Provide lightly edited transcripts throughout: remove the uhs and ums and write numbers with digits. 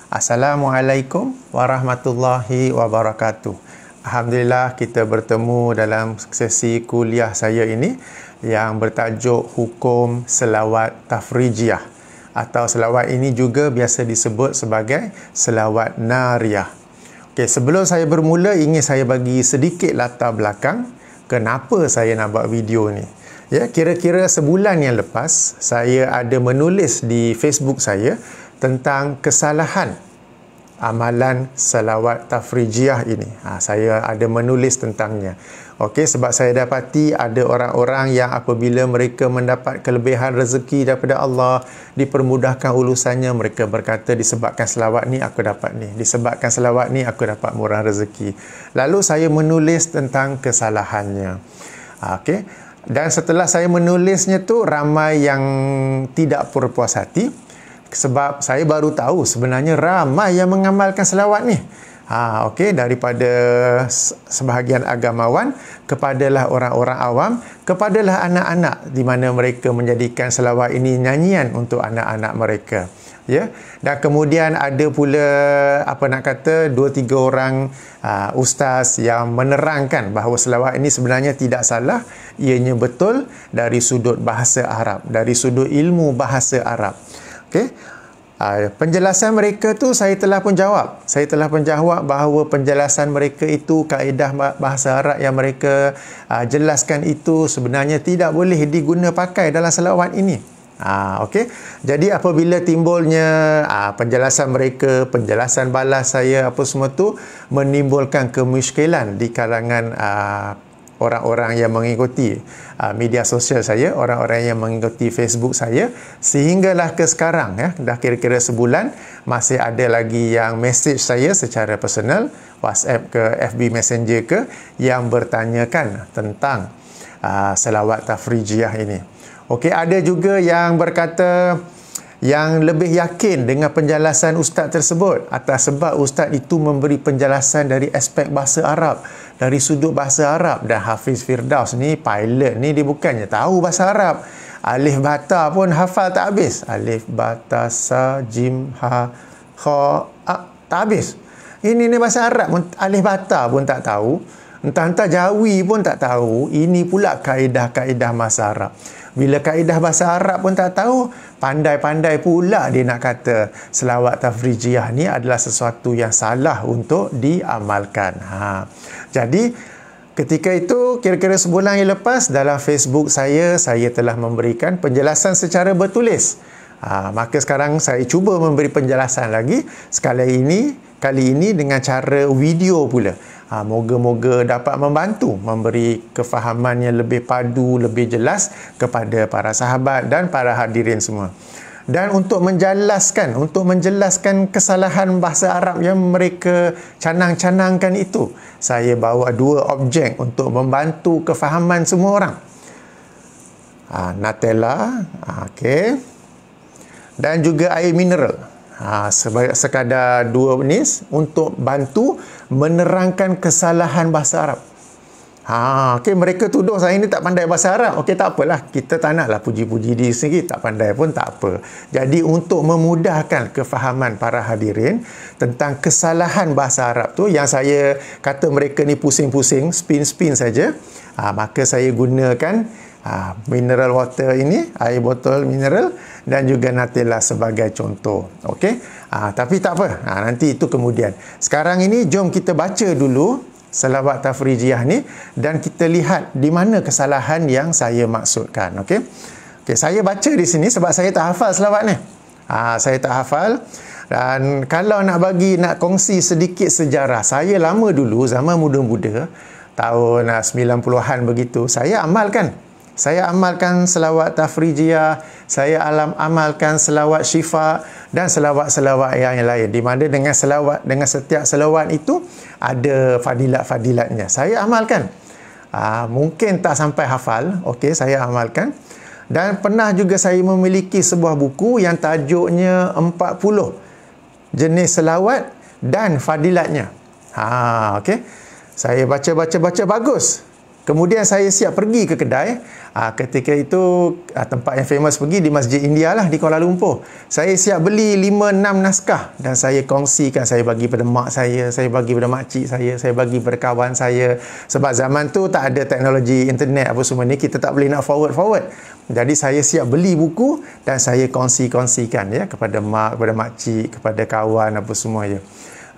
Assalamualaikum warahmatullahi wabarakatuh. Alhamdulillah kita bertemu dalam sesi kuliah saya ini yang bertajuk Hukum Selawat Tafrijiyah, atau selawat ini juga biasa disebut sebagai selawat nariyah. Okey, sebelum saya bermula ingin saya bagi sedikit latar belakang kenapa saya nak buat video ni. Ya, kira-kira sebulan yang lepas saya ada menulis di Facebook saya tentang kesalahan amalan selawat tafrijiyah ini. Saya ada menulis tentangnya. Okey, sebab saya dapati ada orang-orang yang apabila mereka mendapat kelebihan rezeki daripada Allah, dipermudahkan ulusannya, mereka berkata disebabkan selawat ni aku dapat ni, disebabkan selawat ni aku dapat murah rezeki. Lalu saya menulis tentang kesalahannya. Okey. Dan setelah saya menulisnya tu, ramai yang tidak berpuas hati sebab saya baru tahu sebenarnya ramai yang mengamalkan selawat ni. Okey, daripada sebahagian agamawan kepadalah orang-orang awam, kepadalah anak-anak, di mana mereka menjadikan selawat ini nyanyian untuk anak-anak mereka. Ya, dan kemudian ada pula 2-3 orang ustaz yang menerangkan bahawa selawat ini sebenarnya tidak salah, ianya betul dari sudut bahasa Arab, dari sudut ilmu bahasa Arab. Okey. Penjelasan mereka tu saya telah pun jawab. Saya telah pun jawab bahawa penjelasan mereka itu, kaedah bahasa Arab yang mereka jelaskan itu sebenarnya tidak boleh diguna pakai dalam selawat ini. Okey. Jadi apabila timbulnya penjelasan mereka, penjelasan balas saya apa semua tu menimbulkan kemusykilan di kalangan orang-orang yang mengikuti media sosial saya, orang-orang yang mengikuti Facebook saya, sehinggalah ke sekarang, ya, dah kira-kira sebulan masih ada lagi yang message saya secara personal, WhatsApp ke FB Messenger ke, yang bertanyakan tentang selawat tafrijiyah ini. Okey, ada juga yang berkata yang lebih yakin dengan penjelasan ustaz tersebut atas sebab ustaz itu memberi penjelasan dari aspek bahasa Arab, dari sudut bahasa Arab. Dan Hafiz Firdaus ni, pilot ni, dia bukannya tahu bahasa Arab. Alif bata pun hafal tak habis. Alif bata sa jim ha kha tak habis. Ini bahasa Arab, alif bata pun tak tahu. Entah-entah Jawi pun tak tahu. Ini pula kaedah-kaedah bahasa Arab. Bila kaedah bahasa Arab pun tak tahu, pandai-pandai pula dia nak kata selawat tafrijiyah ni adalah sesuatu yang salah untuk diamalkan. Jadi ketika itu, kira-kira sebulan yang lepas, dalam Facebook saya telah memberikan penjelasan secara bertulis. Maka sekarang saya cuba memberi penjelasan lagi kali ini dengan cara video pula. Moga-moga dapat membantu memberi kefahaman yang lebih padu, lebih jelas kepada para sahabat dan para hadirin semua. Dan untuk menjelaskan kesalahan bahasa Arab yang mereka canang-canangkan itu, saya bawa 2 objek untuk membantu kefahaman semua orang. Nutella, okey, dan juga air mineral. Sekadar 2 ni untuk bantu menerangkan kesalahan bahasa Arab. Okey, mereka tuduh saya ni tak pandai bahasa Arab. Okey, tak apalah, kita tak naklah puji-puji diri sendiri, tak pandai pun tak apa. Jadi untuk memudahkan kefahaman para hadirin tentang kesalahan bahasa Arab tu, yang saya kata mereka ni pusing-pusing, spin-spin saja, maka saya gunakan mineral water ini, air botol mineral, dan juga Nutella sebagai contoh. Okey, tapi tak apa, nanti itu kemudian. Sekarang ini jom kita baca dulu selawat tafrijiyah ni dan kita lihat di mana kesalahan yang saya maksudkan. Okey, saya baca di sini sebab saya tak hafal selawat ni. Saya tak hafal. Dan kalau nak kongsi sedikit sejarah, saya lama dulu, zaman muda-muda, tahun 90-an begitu, saya amalkan selawat tafrijiyah, saya amalkan selawat syifa dan selawat-selawat yang lain, di mana dengan setiap selawat itu ada fadilat-fadilatnya. Saya amalkan. Mungkin tak sampai hafal, okey, saya amalkan. Dan pernah juga saya memiliki sebuah buku yang tajuknya 40 jenis selawat dan fadilatnya. Okey. Saya baca bagus. Kemudian saya siap pergi ke kedai. Ketika itu tempat yang famous pergi di Masjid India lah di Kuala Lumpur. Saya siap beli 5-6 naskah dan saya kongsikan, saya bagi pada mak saya bagi pada makcik saya bagi pada kawan saya. Sebab zaman tu tak ada teknologi internet apa semua ni, kita tak boleh nak forward. Jadi saya siap beli buku dan saya kongsikan ya kepada mak, kepada makcik, kepada kawan apa semua ya.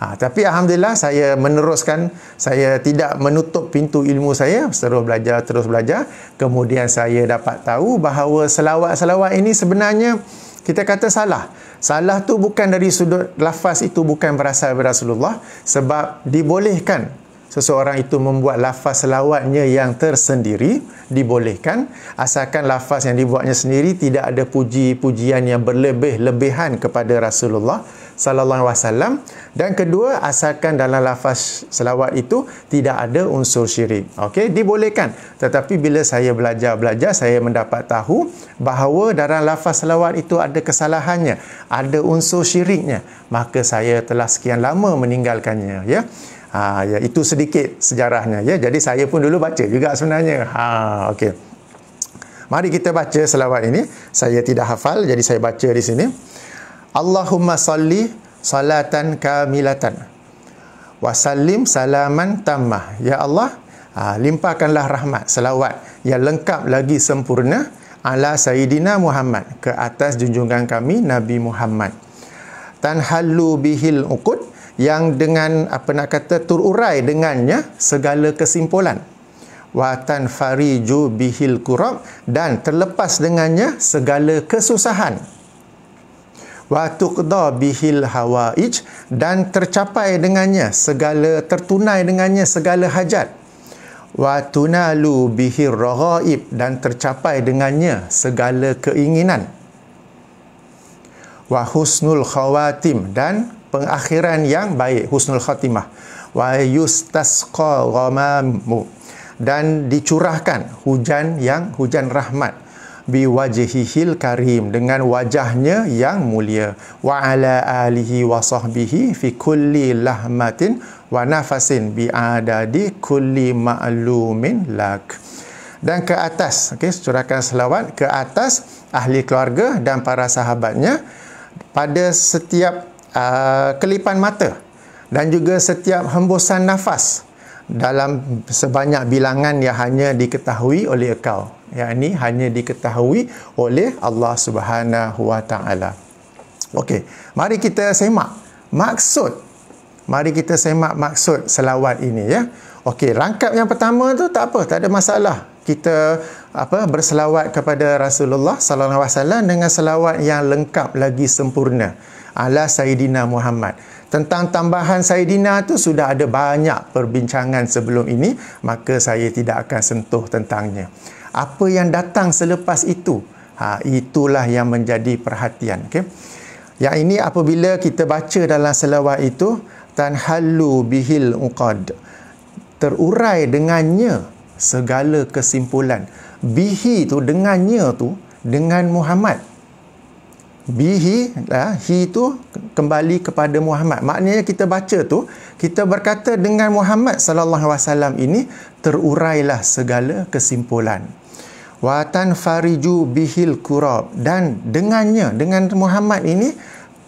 Tapi Alhamdulillah saya meneruskan, saya tidak menutup pintu ilmu saya, terus belajar. Kemudian saya dapat tahu bahawa selawat-selawat ini sebenarnya kita kata salah. Salah tu bukan dari sudut lafaz itu bukan berasal dari Rasulullah, sebab dibolehkan seseorang itu membuat lafaz selawatnya yang tersendiri, dibolehkan, asalkan lafaz yang dibuatnya sendiri tidak ada puji-pujian yang berlebih-lebihan kepada Rasulullah sallallahu alaihi wasallam. Dan kedua, asalkan dalam lafaz selawat itu tidak ada unsur syirik. Okey, dibolehkan. Tetapi bila saya belajar, saya mendapat tahu bahawa dalam lafaz selawat itu ada kesalahannya, ada unsur syiriknya, maka saya telah sekian lama meninggalkannya ya. Ya, itu sedikit sejarahnya ya. Jadi saya pun dulu baca juga sebenarnya. Okey. Mari kita baca selawat ini. Saya tidak hafal, jadi saya baca di sini. Allahumma salli salatan kamilatan wa sallim salaman tammah. Ya Allah, limpahkanlah rahmat, selawat yang lengkap lagi sempurna ala Sayyidina Muhammad, ke atas junjungan kami Nabi Muhammad. Tanhallu bihil uqud, yang dengan terurai dengannya segala kesimpulan. Wa tanfariju bihil kurab, dan terlepas dengannya segala kesusahan. Wa tuqda bihil hawaij, dan tercapai dengannya tertunai dengannya segala hajat. Wa tunalu bihir raghaib, dan tercapai dengannya segala keinginan. Wa husnul khawatim, dan pengakhiran yang baik, husnul khatimah. Wa yustasqa ghamamu, dan dicurahkan hujan rahmat, biwajhihil karim, dengan wajahnya yang mulia. Wa ala alihi wa sahbihi fi kulli lahmatin wa nafasin bi'adadi kulli ma'lumin lak. Dan ke atas, curahkan selawat ke atas ahli keluarga dan para sahabatnya pada setiap kelipan mata dan juga setiap hembusan nafas dalam sebanyak bilangan yang hanya diketahui oleh engkau. Yang ini hanya diketahui oleh Allah Subhanahu Wa Taala. Okey, mari kita semak maksud. Mari kita semak maksud selawat ini ya. Okey, rangkap yang pertama tu tak apa, tak ada masalah. Kita berselawat kepada Rasulullah sallallahu alaihi wasallam dengan selawat yang lengkap lagi sempurna ala Sayyidina Muhammad. Tentang tambahan Sayyidina tu sudah ada banyak perbincangan sebelum ini, maka saya tidak akan sentuh tentangnya. Apa yang datang selepas itu, itulah yang menjadi perhatian. Okay? Yang ini apabila kita baca dalam selawat itu, tanhallu bihil uqad, terurai dengannya segala kesimpulan. Bihi tu, dengannya tu, dengan Muhammad. Bihi, hi tu kembali kepada Muhammad. Maknanya kita baca tu, kita berkata dengan Muhammad sallallahu alaihi wasallam ini terurailah segala kesimpulan. Wa tanfariju bihil kurab, dan dengannya, dengan Muhammad ini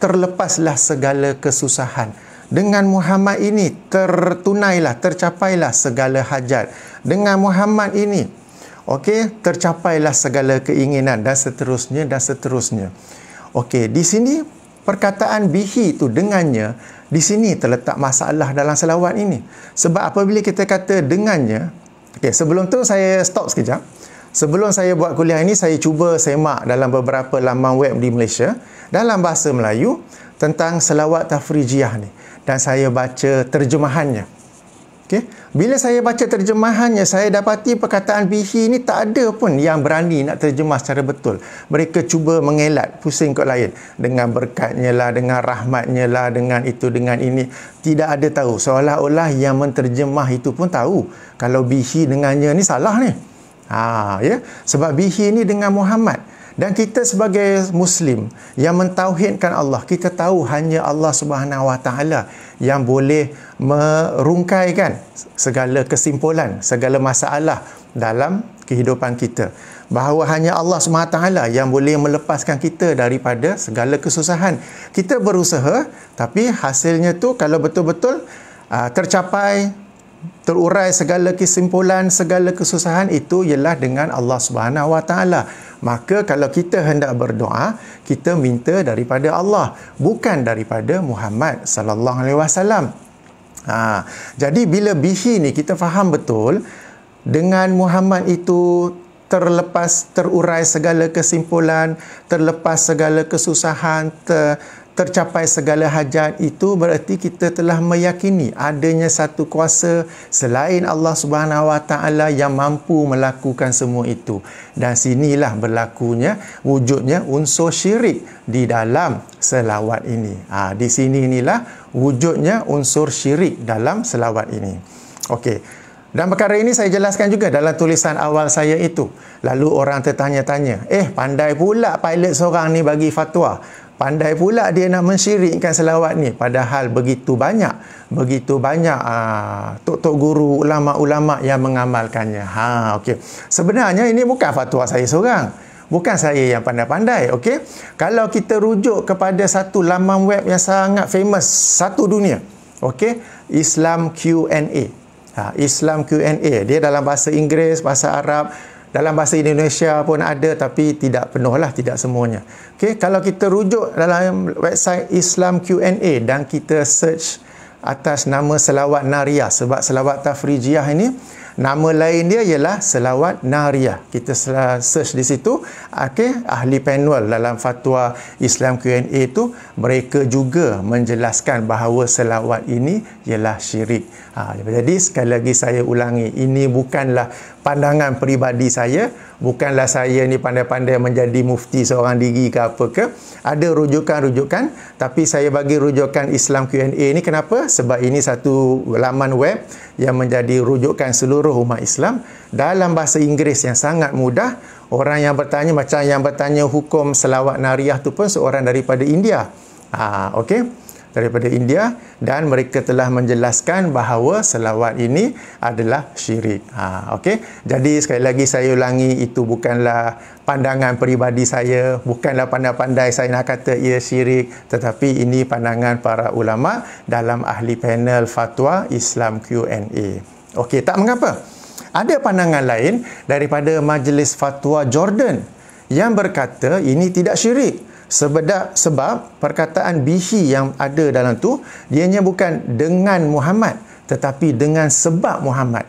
terlepaslah segala kesusahan. Dengan Muhammad ini tertunailah, tercapailah segala hajat. Dengan Muhammad ini, tercapailah segala keinginan, dan seterusnya dan seterusnya. Okey, di sini perkataan bihi itu dengannya, di sini terletak masalah dalam selawat ini. Sebab apabila kita kata dengannya, sebelum tu saya stop sekejap. Sebelum saya buat kuliah ini, saya cuba semak dalam beberapa laman web di Malaysia dalam bahasa Melayu tentang selawat tafrijiyah ni, dan saya baca terjemahannya. Bila saya baca terjemahannya, saya dapati perkataan bihi ni tak ada pun yang berani nak terjemah secara betul. Mereka cuba mengelat, pusing kot lain. Dengan berkatnya lah, dengan rahmatnya lah, dengan itu, dengan ini. Tidak ada tahu. Seolah-olah yang menterjemah itu pun tahu kalau bihi dengannya ni salah ni. Sebab bihi ni dengan Muhammad. Dan kita sebagai Muslim yang mentauhidkan Allah, kita tahu hanya Allah Subhanahu Wa Taala yang boleh merungkaikan segala kesimpulan, segala masalah dalam kehidupan kita. bahawa hanya Allah SWT yang boleh melepaskan kita daripada segala kesusahan. Kita berusaha, tapi hasilnya tu kalau betul-betul tercapai, terurai segala kesimpulan, segala kesusahan, itu ialah dengan Allah Subhanahu Wa Taala. Maka kalau kita hendak berdoa, kita minta daripada Allah, bukan daripada Muhammad sallallahu alaihi wasallam. Jadi bila bihi ni kita faham betul, dengan Muhammad itu terurai segala kesimpulan, terlepas segala kesusahan, tercapai segala hajat, itu berarti kita telah meyakini adanya satu kuasa selain Allah Subhanahu Wa Taala yang mampu melakukan semua itu. Dan sinilah berlakunya wujudnya unsur syirik di dalam selawat ini. Di sini inilah wujudnya unsur syirik dalam selawat ini. Okey. Dan perkara ini saya jelaskan juga dalam tulisan awal saya itu. Lalu orang tertanya-tanya, pandai pula pilot seorang ni bagi fatwa. Pandai pula dia nak mensyirikkan selawat ni. Padahal begitu banyak tok-tok guru, ulama-ulama yang mengamalkannya. Okey. Sebenarnya ini bukan fatwa saya seorang. Bukan saya yang pandai-pandai. Okey. Kalau kita rujuk kepada satu laman web yang sangat famous satu dunia. Okey. Islam Q&A. Islam Q&A. Dia dalam bahasa Inggeris, bahasa Arab, dalam bahasa Indonesia pun ada, tapi tidak penuh lah, tidak semuanya. Okay, kalau kita rujuk dalam website Islam Q&A dan kita search atas nama selawat Nariyah, sebab selawat Tafrijiyah ini nama lain dia ialah selawat Nariyah. Kita search di situ. Okay, ahli panel dalam fatwa Islam Q&A itu, mereka juga menjelaskan bahawa selawat ini ialah syirik. Jadi sekali lagi saya ulangi, ini bukanlah pandangan peribadi saya, bukanlah saya ni pandai-pandai menjadi mufti seorang diri ke apa ke. Ada rujukan-rujukan, tapi saya bagi rujukan Islam Q&A ni kenapa? Sebab ini satu laman web yang menjadi rujukan seluruh umat Islam dalam bahasa Inggeris yang sangat mudah. Orang yang bertanya, macam yang bertanya hukum selawat Nariyah tu pun seorang daripada India. Okey, daripada India, dan mereka telah menjelaskan bahawa selawat ini adalah syirik. Okey. Jadi sekali lagi saya ulangi, itu bukanlah pandangan peribadi saya, bukanlah pandai-pandai saya nak kata ia syirik, tetapi ini pandangan para ulama dalam ahli panel fatwa Islam Q&A. Okey, tak mengapa. Ada pandangan lain daripada Majlis Fatwa Jordan yang berkata ini tidak syirik. Sebab perkataan bihi yang ada dalam tu, dianya bukan dengan Muhammad, tetapi dengan sebab Muhammad.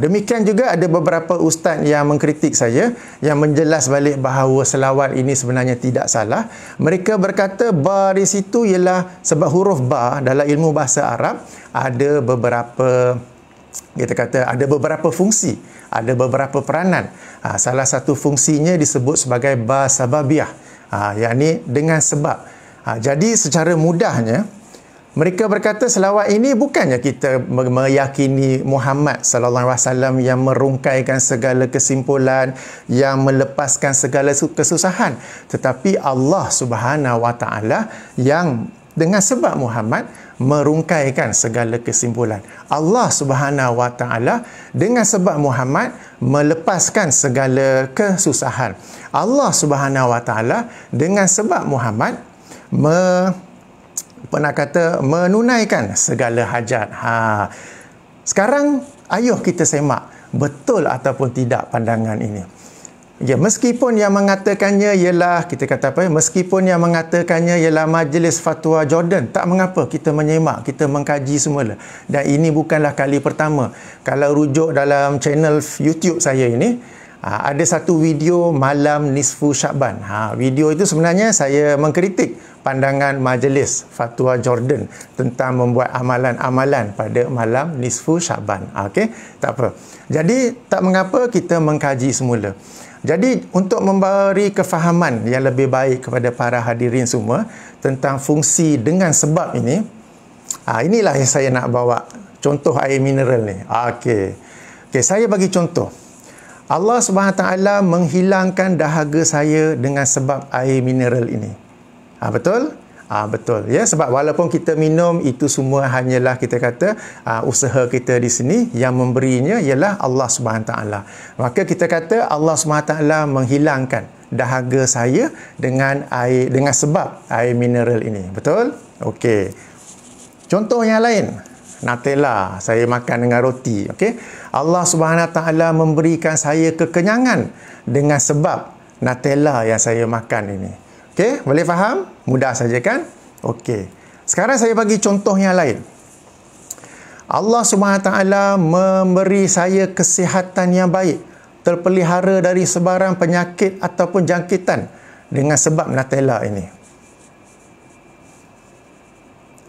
Demikian juga ada beberapa ustaz yang mengkritik saya, yang menjelas balik bahawa selawat ini sebenarnya tidak salah. Mereka berkata ba di situ ialah sebab huruf ba dalam ilmu bahasa Arab ada beberapa, kita kata ada beberapa fungsi, ada beberapa peranan. Salah satu fungsinya disebut sebagai ba sababiyah. Yakni dengan sebab. Jadi secara mudahnya mereka berkata selawat ini bukannya kita meyakini Muhammad sallallahu alaihi wasallam yang merungkaikan segala kesimpulan, yang melepaskan segala kesusahan, tetapi Allah Subhanahu wa taala yang dengan sebab Muhammad merungkaikan segala kesimpulan. Allah Subhanahu wa taala dengan sebab Muhammad melepaskan segala kesusahan. Allah Subhanahu wa taala dengan sebab Muhammad menunaikan segala hajat. Sekarang ayuh kita semak betul ataupun tidak pandangan ini. Ya, meskipun yang mengatakannya ialah, kita kata apa, meskipun yang mengatakannya ialah Majlis Fatwa Jordan, tak mengapa kita menyemak, kita mengkaji semula. Dan ini bukanlah kali pertama. Kalau rujuk dalam channel YouTube saya ini, ada satu video malam nisfu Syakban. Video itu sebenarnya saya mengkritik pandangan Majlis Fatwa Jordan tentang membuat amalan-amalan pada malam nisfu Syakban. Okey, tak apa. Jadi tak mengapa kita mengkaji semula. Jadi untuk memberi kefahaman yang lebih baik kepada para hadirin semua tentang fungsi dengan sebab ini, inilah yang saya nak bawa contoh air mineral ni. Okey, saya bagi contoh. Allah SWT menghilangkan dahaga saya dengan sebab air mineral ini. Betul? Betul ya, sebab walaupun kita minum itu semua hanyalah kita kata usaha kita di sini, yang memberinya ialah Allah Subhanahu taala. Maka kita kata Allah Subhanahu taala menghilangkan dahaga saya dengan air, dengan sebab air mineral ini. Betul? Okey. Contoh yang lain, Nutella saya makan dengan roti. Okey. Allah Subhanahu taala memberikan saya kekenyangan dengan sebab Nutella yang saya makan ini. Okey, boleh faham? Mudah saja kan? Okey. Sekarang saya bagi contoh yang lain. Allah SWT memberi saya kesihatan yang baik, terpelihara dari sebarang penyakit ataupun jangkitan dengan sebab Nutella ini.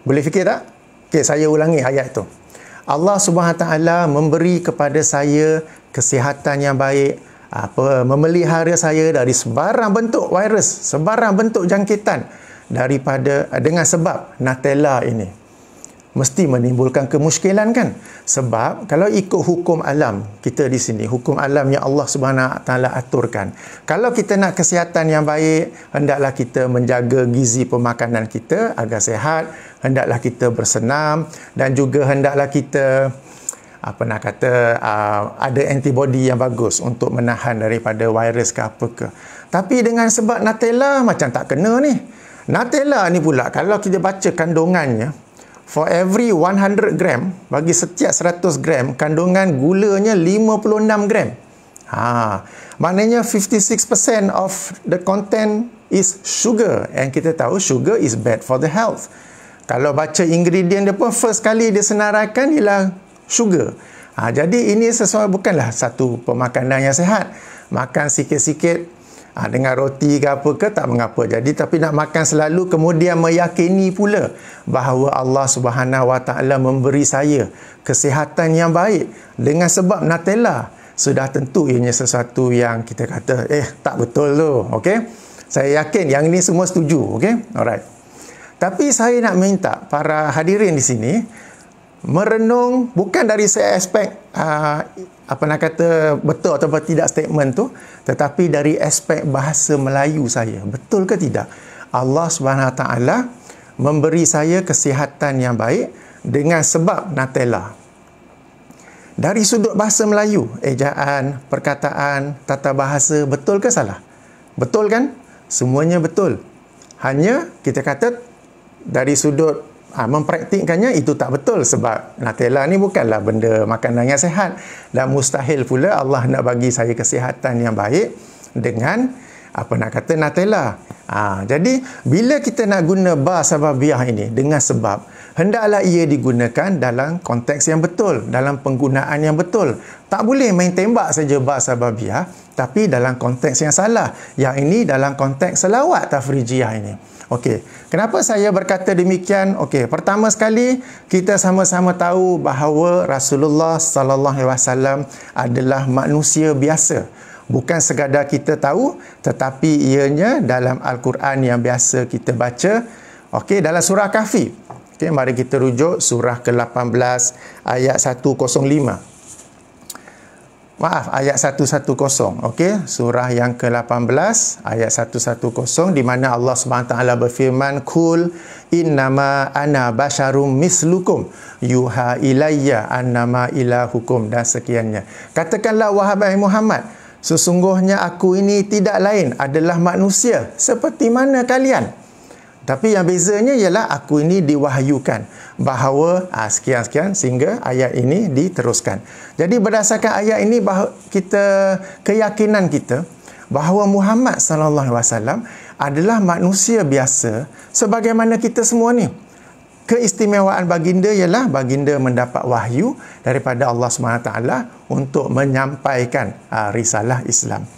Boleh fikir tak? Okey, saya ulangi ayat itu. Allah SWT memberi kepada saya kesihatan yang baik, memelihara saya dari sebarang bentuk virus, sebarang bentuk jangkitan dengan sebab Nutella ini. Mesti menimbulkan kemusykilan kan? Sebab kalau ikut hukum alam kita di sini, hukum alam yang Allah Subhanahu taala aturkan, kalau kita nak kesihatan yang baik, hendaklah kita menjaga gizi pemakanan kita agar sihat, hendaklah kita bersenam, dan juga hendaklah kita ada antibody yang bagus untuk menahan daripada virus ke apa ke. Tapi dengan sebab Nutella macam tak kena ni. Nutella ni pula kalau kita baca kandungannya, for every 100 gram, bagi setiap 100 gram, kandungan gulanya 56 gram. Maknanya 56% of the content is sugar. And kita tahu sugar is bad for the health. Kalau baca ingredient dia pun, first kali dia senaraikan ialah sugar. Jadi ini sesuai, bukanlah satu pemakanan yang sihat. Makan sikit-sikit dengan roti ke apa ke tak mengapa jadi, tapi nak makan selalu kemudian meyakini pula bahawa Allah Subhanahu Wa Taala memberi saya kesihatan yang baik dengan sebab Nutella, sudah tentu ianya sesuatu yang kita kata tak betul tu. Okey, saya yakin yang ini semua setuju. Okey, alright. Tapi saya nak minta para hadirin di sini merenung bukan dari aspek betul atau tidak statement tu, tetapi dari aspek bahasa Melayu saya. Betul ke tidak Allah Subhanahu taala memberi saya kesihatan yang baik dengan sebab Nutella? Dari sudut bahasa Melayu, ejaan, perkataan, tata bahasa, betul ke salah? Betul kan? Semuanya betul. Hanya kita kata dari sudut mempraktikkannya itu tak betul, sebab Nutella ni bukanlah benda makanan yang sihat, dan mustahil pula Allah nak bagi saya kesihatan yang baik dengan Nutella. Jadi bila kita nak guna ba sababiyah ini dengan sebab, hendaklah ia digunakan dalam konteks yang betul, dalam penggunaan yang betul. Tak boleh main tembak saja ba sababiyah tapi dalam konteks yang salah. Yang ini dalam konteks selawat tafrijiyah ini. Okey, kenapa saya berkata demikian? Okey, pertama sekali kita sama-sama tahu bahawa Rasulullah sallallahu alaihi wasallam adalah manusia biasa. Bukan sekadar kita tahu, tetapi ianya dalam Al-Quran yang biasa kita baca. Okey, dalam surah Kahfi. Okey, mari kita rujuk surah ke-18 ayat 105. Ayat 110. Okey, surah yang ke-18 ayat 110, di mana Allah Subhanahu taala berfirman, "Qul innama ana basyarum mislukum yuha ilayya annama ilahukum," dan sekiannya. Katakanlah wahai Muhammad, sesungguhnya aku ini tidak lain adalah manusia seperti mana kalian. Tapi yang bezanya ialah aku ini diwahyukan bahawa sekian-sekian sehingga ayat ini diteruskan. Jadi berdasarkan ayat ini, keyakinan kita bahawa Muhammad sallallahu alaihi wasallam adalah manusia biasa sebagaimana kita semua ni. Keistimewaan baginda ialah baginda mendapat wahyu daripada Allah SWT untuk menyampaikan risalah Islam.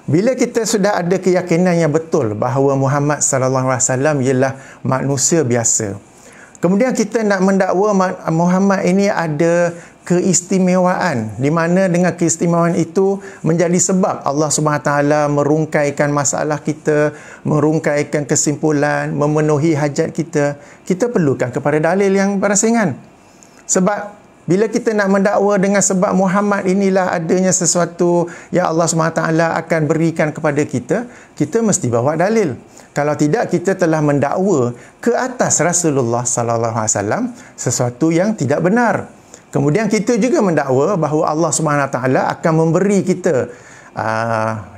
Bila kita sudah ada keyakinan yang betul bahawa Muhammad sallallahu alaihi wasallam ialah manusia biasa, kemudian kita nak mendakwa Muhammad ini ada keistimewaan, di mana dengan keistimewaan itu menjadi sebab Allah SWT merungkaikan masalah kita, merungkaikan kesimpulan, memenuhi hajat kita. Kita perlukan kepada dalil yang berasingan. Sebab bila kita nak mendakwa dengan sebab Muhammad inilah adanya sesuatu yang Allah SWT akan berikan kepada kita, kita mesti bawa dalil. Kalau tidak, kita telah mendakwa ke atas Rasulullah sallallahu alaihi wasallam sesuatu yang tidak benar. Kemudian kita juga mendakwa bahawa Allah Subhanahu Wa Taala akan memberi kita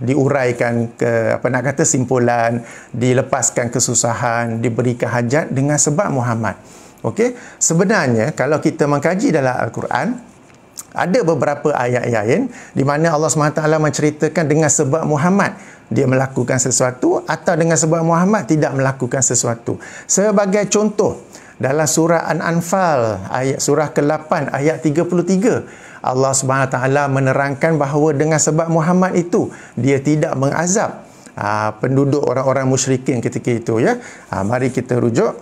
diuraikan ke simpulan, dilepaskan kesusahan, diberikan hajat dengan sebab Muhammad. Okey, sebenarnya kalau kita mengkaji dalam Al-Quran, ada beberapa ayat lain di mana Allah SWT menceritakan dengan sebab Muhammad dia melakukan sesuatu atau dengan sebab Muhammad tidak melakukan sesuatu. Sebagai contoh, dalam surah An-Anfal ayat surah ke-8 ayat 33, Allah SWT menerangkan bahawa dengan sebab Muhammad itu dia tidak mengazab penduduk orang-orang musyrikin ketika itu, ya. Mari kita rujuk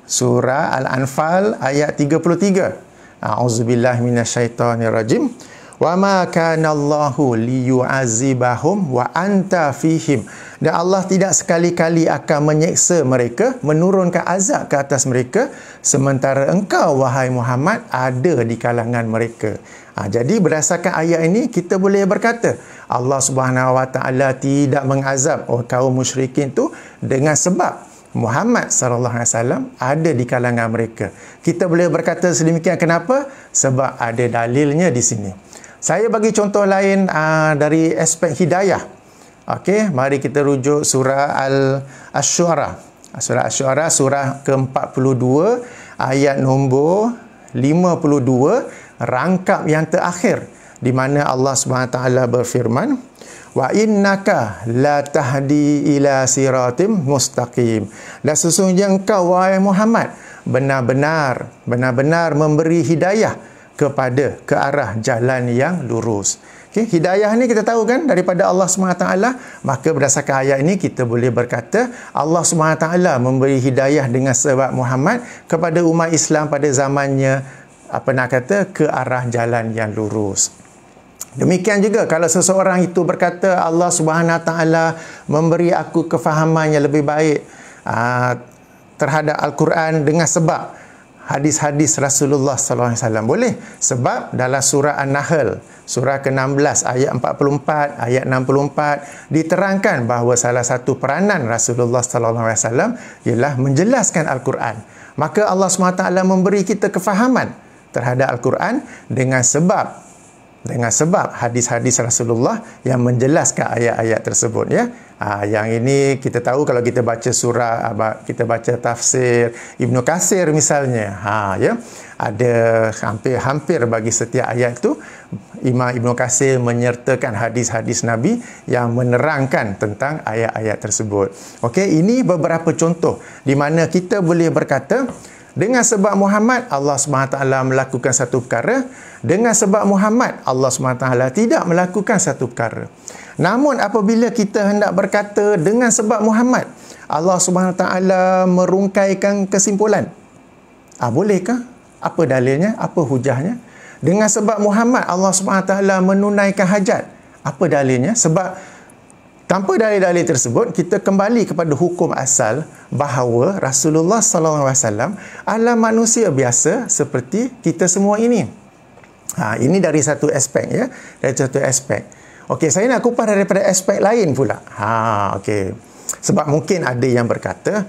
surah Al-Anfal ayat 33. A'udzubillahi minasyaitonirrajim. Wa ma kana Allahu liyu'azibahum wa anta fihim. Dan Allah tidak sekali-kali akan menyeksa mereka, menurunkan azab ke atas mereka sementara engkau wahai Muhammad ada di kalangan mereka. Jadi berdasarkan ayat ini kita boleh berkata Allah Subhanahu Wa Taala tidak mengazab kaum musyrikin tu dengan sebab Muhammad sallallahu alaihi wasallam ada di kalangan mereka. Kita boleh berkata sedemikian kenapa? Sebab ada dalilnya di sini. Saya bagi contoh lain dari aspek hidayah. Okey, mari kita rujuk surah Asy-Syu'ara. Surah Asy-Syu'ara surah ke-42 ayat nombor 52, rangkap yang terakhir di mana Allah Subhanahu taala berfirman, wa innaka la tahdi ila siratim mustaqim. Dan sesungguhnya engkau wahai Muhammad benar-benar memberi hidayah ke arah jalan yang lurus. Okay, hidayah ni kita tahu kan daripada Allah SWT. Maka berdasarkan ayat ini kita boleh berkata Allah SWT memberi hidayah dengan sebab Muhammad kepada umat Islam pada zamannya ke arah jalan yang lurus. Demikian juga kalau seseorang itu berkata Allah Subhanahu Taala memberi aku kefahaman yang lebih baik terhadap Al-Quran dengan sebab hadis-hadis Rasulullah sallallahu alaihi wasallam, boleh. Sebab dalam surah An-Nahl surah ke-16 ayat 44 ayat 64 diterangkan bahawa salah satu peranan Rasulullah sallallahu alaihi wasallam ialah menjelaskan Al-Quran. Maka Allah SWT memberi kita kefahaman terhadap Al-Quran dengan sebab hadis-hadis Rasulullah yang menjelaskan ayat-ayat tersebut, ya. Yang ini kita tahu kalau kita baca surah, kita baca tafsir Ibnu Katsir misalnya, ya, ada hampir bagi setiap ayat itu Imam Ibnu Katsir menyertakan hadis-hadis Nabi yang menerangkan tentang ayat-ayat tersebut. Okey, ini beberapa contoh di mana kita boleh berkata dengan sebab Muhammad Allah SWT melakukan satu perkara, dengan sebab Muhammad Allah SWT tidak melakukan satu perkara. Namun apabila kita hendak berkata dengan sebab Muhammad Allah SWT merungkaikan kesimpulan, bolehkah? Apa dalilnya? Apa hujahnya? Dengan sebab Muhammad Allah SWT menunaikan hajat, apa dalilnya? Sebab tanpa dalil-dalil tersebut, kita kembali kepada hukum asal bahawa Rasulullah sallallahu alaihi wasallam adalah manusia biasa seperti kita semua ini. Ini dari satu aspek, ya, dari satu aspek. Okey, saya nak kupas daripada aspek lain pula. Okey. Sebab mungkin ada yang berkata,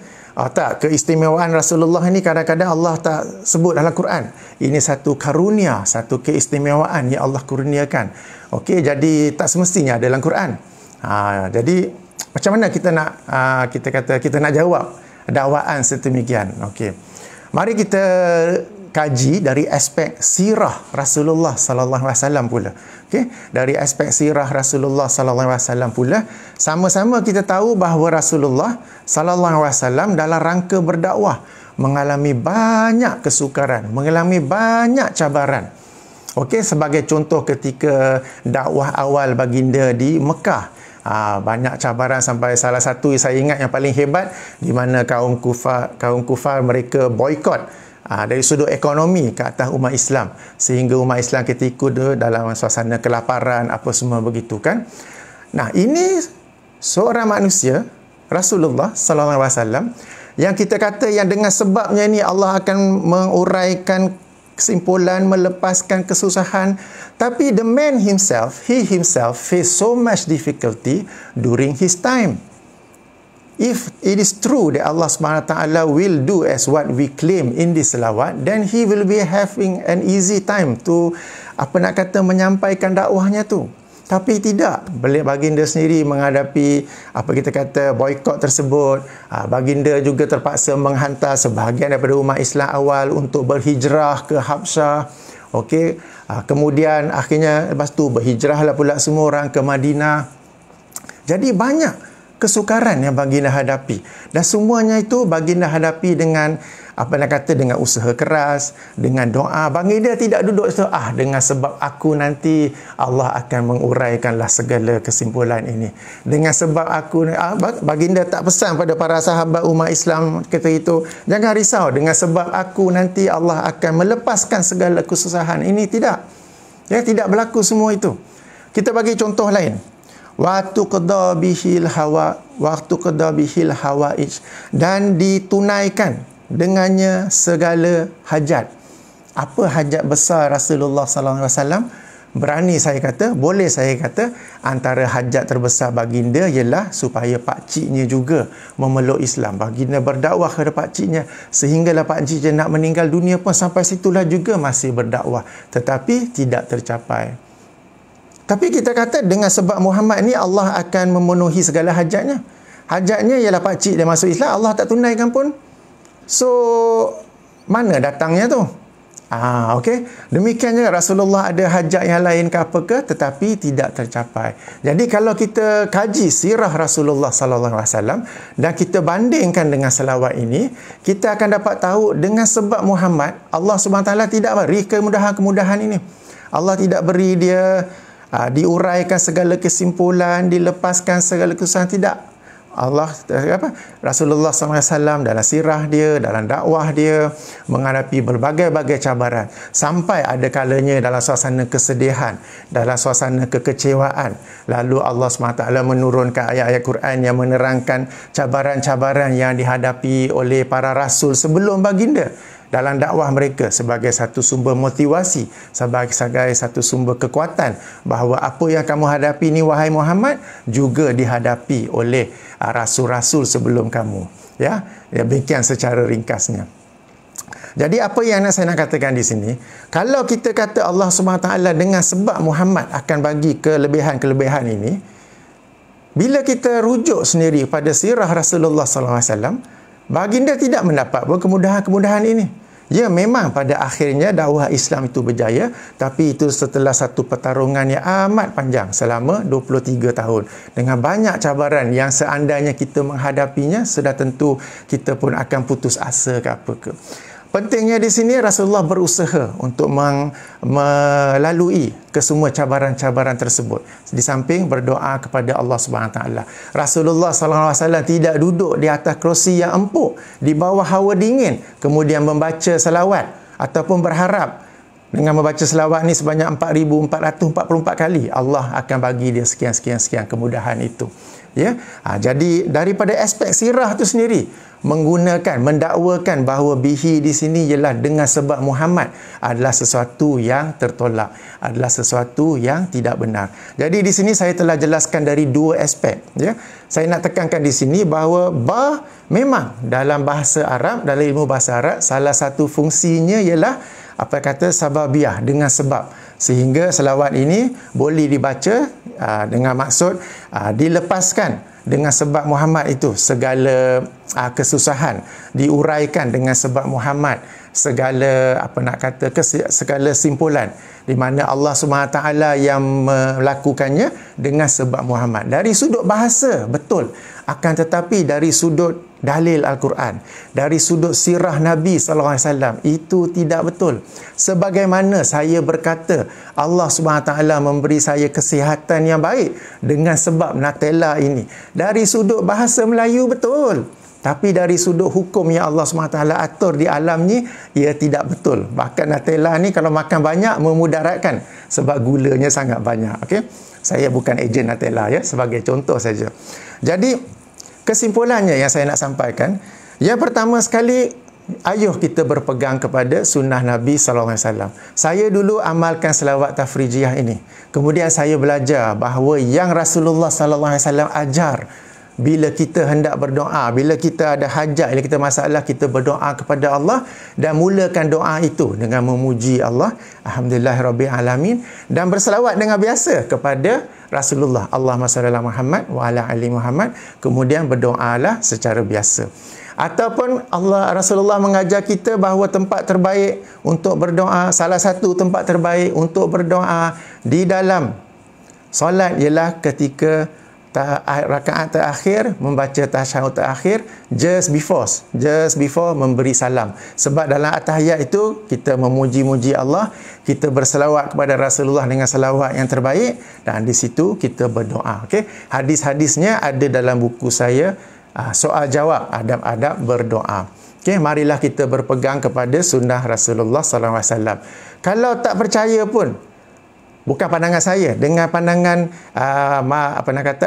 tak, keistimewaan Rasulullah ini kadang-kadang Allah tak sebut dalam Quran. Ini satu karunia, satu keistimewaan yang Allah kurniakan. Okey, jadi tak semestinya ada dalam Quran. Jadi macam mana kita nak kita nak jawab dakwaan sedemikian? Okey. Mari kita kaji dari aspek sirah Rasulullah sallallahu alaihi wasallam pula. Okey, dari aspek sirah Rasulullah sallallahu alaihi wasallam pula, sama-sama kita tahu bahawa Rasulullah sallallahu alaihi wasallam dalam rangka berdakwah mengalami banyak kesukaran, mengalami banyak cabaran. Okey, sebagai contoh ketika dakwah awal baginda di Mekah, banyak cabaran sampai salah satu saya ingat yang paling hebat di mana kaum kufar mereka boikot dari sudut ekonomi ke atas umat Islam sehingga umat Islam ketika itu dalam suasana kelaparan apa semua begitu kan. Nah, ini seorang manusia Rasulullah sallallahu alaihi wasallam yang kita kata yang dengan sebabnya ini Allah akan menguraikan kesimpulan, melepaskan kesusahan. Tapi the man himself, he himself faced so much difficulty during his time. if it is true that Allah Subhanahu Wa Taala will do as what we claim in this selawat, then he will be having an easy time to menyampaikan dakwahnya tu. Tapi tidak, baginda sendiri menghadapi kita kata boikot tersebut. Baginda juga terpaksa menghantar sebahagian daripada umat Islam awal untuk berhijrah ke Habsyah. Okey, kemudian akhirnya lepas tu berhijrahlah pula semua orang ke Madinah. Jadi banyak kesukaran yang baginda hadapi, dan semuanya itu baginda hadapi dengan dengan usaha keras, dengan doa. Baginda tidak duduk dengan sebab aku nanti Allah akan menguraikanlah segala kesimpulan ini. Dengan sebab aku, baginda tak pesan pada para sahabat umat Islam ketika itu, jangan risau, dengan sebab aku nanti Allah akan melepaskan segala kesusahan ini. Tidak. Ya, tidak berlaku semua itu. Kita bagi contoh lain. Waktu qada bihil hawaij, dan ditunaikan dengannya segala hajat. Apa hajat besar Rasulullah sallallahu alaihi wasallam? Boleh saya kata antara hajat terbesar baginda ialah supaya pakciknya juga memeluk Islam. Baginda berdakwah kepada pakciknya sehinggalah pakciknya nak meninggal dunia pun sampai situlah juga masih berdakwah, tetapi tidak tercapai. Tapi kita kata dengan sebab Muhammad ni Allah akan memenuhi segala hajatnya. Hajatnya ialah pakcik dia masuk Islam, Allah tak tunaikan pun. So, mana datangnya tu? Okey. Demikian juga Rasulullah ada hajat yang lain ke apa ke, tetapi tidak tercapai. Jadi kalau kita kaji sirah Rasulullah sallallahu alaihi wasallam dan kita bandingkan dengan selawat ini, kita akan dapat tahu dengan sebab Muhammad, Allah Subhanahu taala tidak beri kemudahan-kemudahan ini. Allah tidak beri dia diuraikan segala kesimpulan, dilepaskan segala kesusahan, tidak. Rasulullah SAW dalam sirah dia, dalam dakwah dia menghadapi berbagai-bagai cabaran, sampai ada kalanya dalam suasana kesedihan, dalam suasana kekecewaan, lalu Allah SWT menurunkan ayat-ayat Quran yang menerangkan cabaran-cabaran yang dihadapi oleh para rasul sebelum baginda dalam dakwah mereka, sebagai satu sumber motivasi, sebagai satu sumber kekuatan bahawa apa yang kamu hadapi ni wahai Muhammad juga dihadapi oleh rasul-rasul sebelum kamu. Ya, demikian secara ringkasnya. Jadi apa yang saya nak katakan di sini, kalau kita kata Allah SWT dengan sebab Muhammad akan bagi kelebihan-kelebihan ini, bila kita rujuk sendiri pada sirah Rasulullah SAW, baginda tidak mendapat kemudahan-kemudahan ini. Ya, memang pada akhirnya dakwah Islam itu berjaya, tapi itu setelah satu pertarungan yang amat panjang selama 23 tahun dengan banyak cabaran yang seandainya kita menghadapinya, sudah tentu kita pun akan putus asa ke apa ke. Pentingnya di sini Rasulullah berusaha untuk melalui kesemua cabaran-cabaran tersebut. Di samping berdoa kepada Allah Subhanahu taala. Rasulullah sallallahu alaihi wasallam tidak duduk di atas kerusi yang empuk di bawah hawa dingin kemudian membaca selawat ataupun berharap dengan membaca selawat ni sebanyak 4444 kali Allah akan bagi dia sekian kemudahan itu. Ya. Jadi daripada aspek sirah tu sendiri mendakwakan bahawa bihi di sini ialah dengan sebab Muhammad adalah sesuatu yang tertolak, adalah sesuatu yang tidak benar. Jadi di sini saya telah jelaskan dari dua aspek, ya. Saya nak tekankan di sini bahawa memang dalam bahasa Arab, dalam ilmu bahasa Arab, salah satu fungsinya ialah sababiyah, dengan sebab, sehingga selawat ini boleh dibaca dengan maksud dilepaskan dengan sebab Muhammad itu segala kesusahan, diuraikan dengan sebab Muhammad segala segala simpulan, di mana Allah SWT yang melakukannya dengan sebab Muhammad. Dari sudut bahasa betul, akan tetapi dari sudut dalil Al-Quran, dari sudut sirah Nabi SAW, itu tidak betul. Sebagaimana saya berkata Allah SWT memberi saya kesihatan yang baik dengan sebab Nutella ini, dari sudut bahasa Melayu betul, tapi dari sudut hukum yang Allah SWT atur di alam ni, ia tidak betul. Bahkan Nutella ni kalau makan banyak memudaratkan sebab gulanya sangat banyak. Okay? Saya bukan ejen Nutella, ya, sebagai contoh saja. Jadi kesimpulannya yang saya nak sampaikan, yang pertama sekali, ayuh kita berpegang kepada sunnah Nabi SAW. Saya dulu amalkan selawat tafrijiyah ini. Kemudian saya belajar bahawa yang Rasulullah SAW ajar bila kita hendak berdoa, bila kita ada hajat, bila kita masalah, kita berdoa kepada Allah dan mulakan doa itu dengan memuji Allah, alhamdulillahirabbil alamin, dan berselawat dengan biasa kepada Rasulullah, Allahumma shalli ala Muhammad wa ala ali Muhammad, kemudian berdoalah secara biasa. Ataupun Rasulullah mengajar kita bahawa tempat terbaik untuk berdoa, salah satu tempat terbaik untuk berdoa di dalam solat ialah ketika rakaat terakhir, membaca tasyahud terakhir, just before memberi salam. Sebab dalam at-tahiyat itu kita memuji-muji Allah, kita berselawat kepada Rasulullah dengan selawat yang terbaik, dan di situ kita berdoa. Okey, hadis-hadisnya ada dalam buku saya, soal jawab adab-adab berdoa. Okey, marilah kita berpegang kepada sunnah Rasulullah sallallahu alaihi wasallam. Kalau tak percaya pun, bukan pandangan saya, dengan pandangan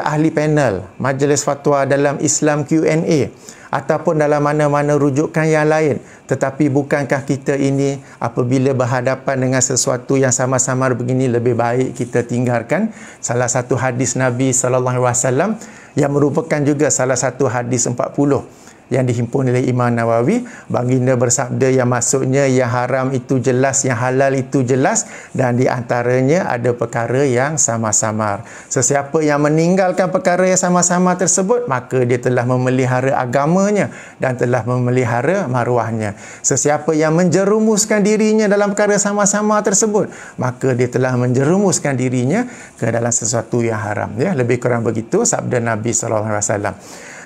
ahli panel, majlis fatwa dalam Islam Q&A, ataupun dalam mana-mana rujukan yang lain. Tetapi bukankah kita ini apabila berhadapan dengan sesuatu yang sama-sama begini, lebih baik kita tinggalkan salah satu hadis Nabi sallallahu alaihi wasallam yang merupakan juga salah satu hadis 40 yang dihimpun oleh Imam Nawawi. Baginda bersabda yang maksudnya yang haram itu jelas, yang halal itu jelas, dan di antaranya ada perkara yang sama-samar. Sesiapa yang meninggalkan perkara yang sama-samar tersebut, maka dia telah memelihara agamanya dan telah memelihara maruahnya. Sesiapa yang menjerumuskan dirinya dalam perkara sama-samar tersebut, maka dia telah menjerumuskan dirinya ke dalam sesuatu yang haram. Ya, lebih kurang begitu sabda Nabi sallallahu alaihi wasallam.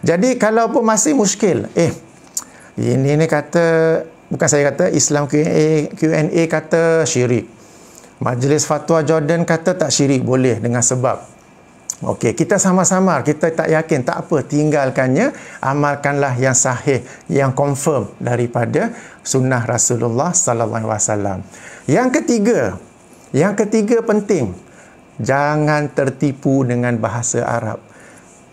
Jadi kalau pun masih muskil, ini kata, bukan saya kata, Islam Q&A kata syirik, Majlis Fatwa Jordan kata tak syirik, boleh dengan sebab. Okey, kita sama-sama, kita tak yakin, tak apa, tinggalkannya, amalkanlah yang sahih, yang confirm daripada sunnah Rasulullah sallallahu alaihi wasallam. Yang ketiga penting, jangan tertipu dengan bahasa Arab.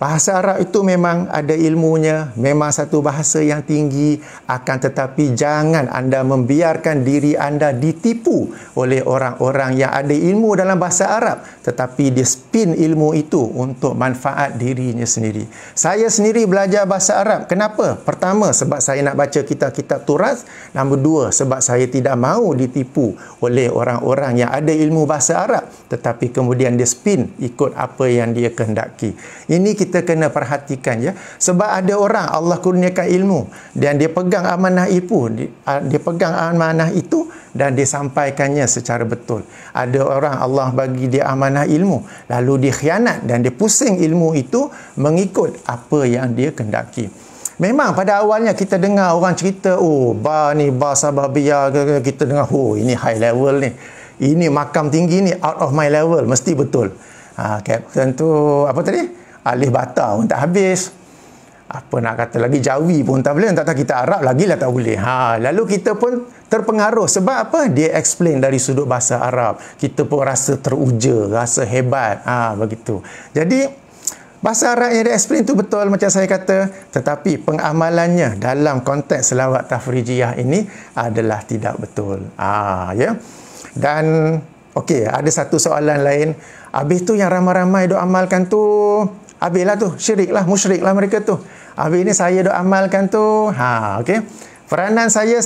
Bahasa Arab itu memang ada ilmunya, memang satu bahasa yang tinggi, akan tetapi jangan anda membiarkan diri anda ditipu oleh orang-orang yang ada ilmu dalam bahasa Arab, tetapi dia spin ilmu itu untuk manfaat dirinya sendiri. Saya sendiri belajar bahasa Arab. Kenapa? Pertama, sebab saya nak baca kitab-kitab turas. Nombor dua, sebab saya tidak mahu ditipu oleh orang-orang yang ada ilmu bahasa Arab, tetapi kemudian dia spin ikut apa yang dia kehendaki. Ini kita kena perhatikan, ya. Sebab ada orang Allah kurniakan ilmu dan dia pegang amanah itu dan dia sampaikannya secara betul. Ada orang Allah bagi dia amanah ilmu, lalu dia khianat dan dia pusing ilmu itu mengikut apa yang dia kehendaki. Memang pada awalnya kita dengar orang cerita, bar sababiyah, kita dengar, ini high level ni, ini makam tinggi ni, out of my level, mesti betul. Captain tu apa tadi? Alih bata pun tak habis. Apa nak kata lagi, Jawi pun tak boleh. Tak kita Arab lagilah tak boleh. Lalu kita pun terpengaruh. Sebab apa? Dia explain dari sudut bahasa Arab. Kita pun rasa teruja, rasa hebat. Begitu. Jadi, bahasa Arab yang dia explain tu betul macam saya kata. Tetapi pengamalannya dalam konteks selawat tafrijiyah ini adalah tidak betul. Ya. Dan, okey, ada satu soalan lain. Habis tu yang ramai-ramai duk amalkan tu, habislah tu, syiriklah, musyriklah mereka tu. Habis ni saya duk amalkan tu. Okey. Peranan saya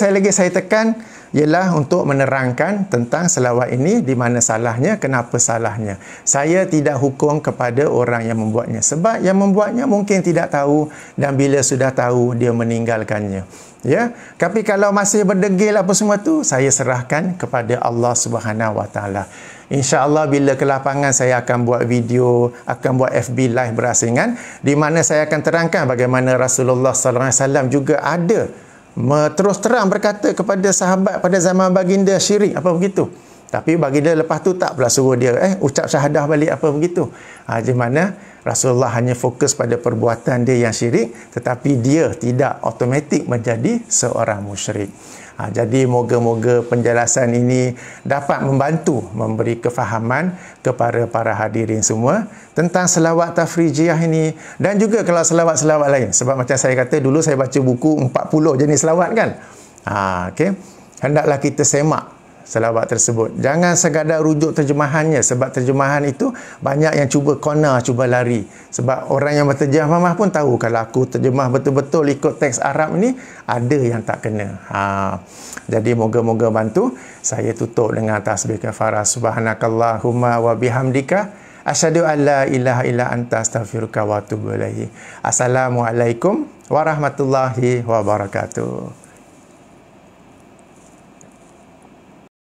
tekan ialah untuk menerangkan tentang selawat ini, di mana salahnya, kenapa salahnya. Saya tidak hukum kepada orang yang membuatnya, sebab yang membuatnya mungkin tidak tahu, dan bila sudah tahu dia meninggalkannya. Ya, tapi kalau masih berdegil apa semua tu, saya serahkan kepada Allah Subhanahu Wa Taala. InsyaAllah bila ke lapangan saya akan buat video, akan buat FB live berasingan, di mana saya akan terangkan bagaimana Rasulullah sallallahu alaihi wasallam juga ada terus terang berkata kepada sahabat pada zaman baginda syirik apa begitu. Tapi baginda lepas tu tak pula suruh dia ucap syahadah balik apa begitu. Di mana Rasulullah hanya fokus pada perbuatan dia yang syirik, tetapi dia tidak automatik menjadi seorang musyrik. Jadi moga-moga penjelasan ini dapat membantu memberi kefahaman kepada para hadirin semua tentang selawat tafrijiyah ini, dan juga kalau selawat-selawat lain. Sebab macam saya kata dulu, saya baca buku 40 jenis selawat kan. Okey. Hendaklah kita semak selawat tersebut. Jangan sekadar rujuk terjemahannya, sebab terjemahan itu banyak yang cuba corner, cuba lari. Sebab orang yang berterjemah pun tahu kalau aku terjemah betul-betul ikut teks Arab ini, ada yang tak kena. Jadi moga-moga bantu. Saya tutup dengan tasbih kafarah. Subhanakallahumma wa bihamdika asyhadu an la ilaha illa anta astaghfiruka wa atubu ilaik. Assalamualaikum warahmatullahi wabarakatuh.